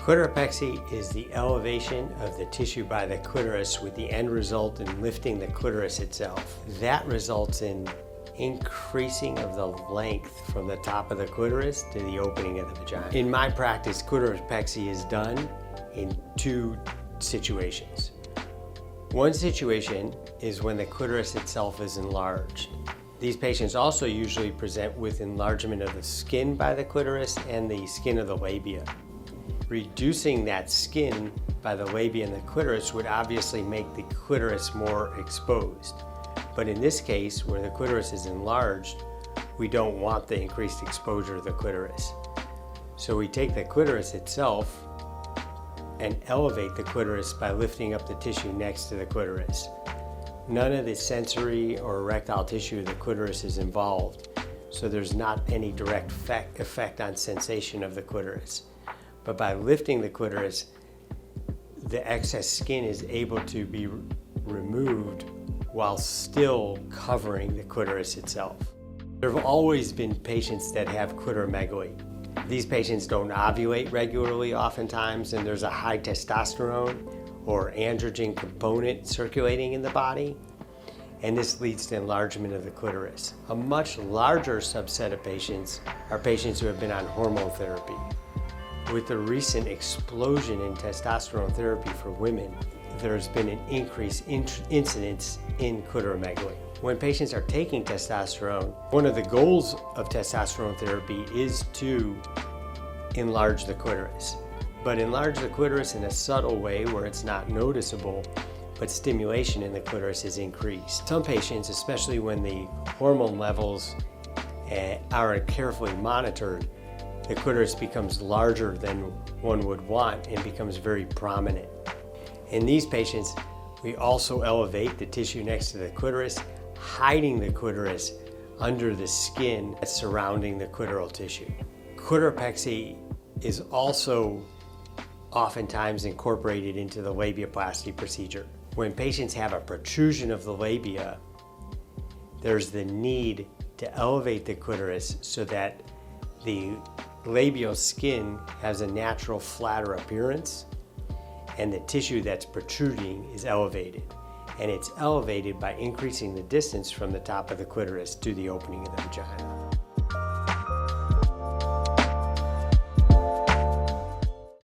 Clitoropexy is the elevation of the tissue by the clitoris with the end result in lifting the clitoris itself. That results in increasing of the length from the top of the clitoris to the opening of the vagina. In my practice, clitoropexy is done in two situations. One situation is when the clitoris itself is enlarged. These patients also usually present with enlargement of the skin by the clitoris and the skin of the labia. Reducing that skin by the labia and the clitoris would obviously make the clitoris more exposed. But in this case, where the clitoris is enlarged, we don't want the increased exposure of the clitoris. So we take the clitoris itself and elevate the clitoris by lifting up the tissue next to the clitoris. None of the sensory or erectile tissue of the clitoris is involved, so there's not any direct effect on sensation of the clitoris. But by lifting the clitoris, the excess skin is able to be removed while still covering the clitoris itself. There have always been patients that have clitoromegaly. These patients don't ovulate regularly oftentimes, and there's a high testosterone or androgen component circulating in the body, and this leads to enlargement of the clitoris. A much larger subset of patients are patients who have been on hormone therapy. With the recent explosion in testosterone therapy for women, there's been an increased incidence in clitoromegaly. When patients are taking testosterone, one of the goals of testosterone therapy is to enlarge the clitoris. But enlarge the clitoris in a subtle way where it's not noticeable, but stimulation in the clitoris is increased. Some patients, especially when the hormone levels aren't carefully monitored, the clitoris becomes larger than one would want and becomes very prominent. In these patients, we also elevate the tissue next to the clitoris, hiding the clitoris under the skin surrounding the clitoral tissue. Clitoropexy is also oftentimes incorporated into the labiaplasty procedure. When patients have a protrusion of the labia, there's the need to elevate the clitoris so that the labial skin has a natural flatter appearance and the tissue that's protruding is elevated. And it's elevated by increasing the distance from the top of the clitoris to the opening of the vagina.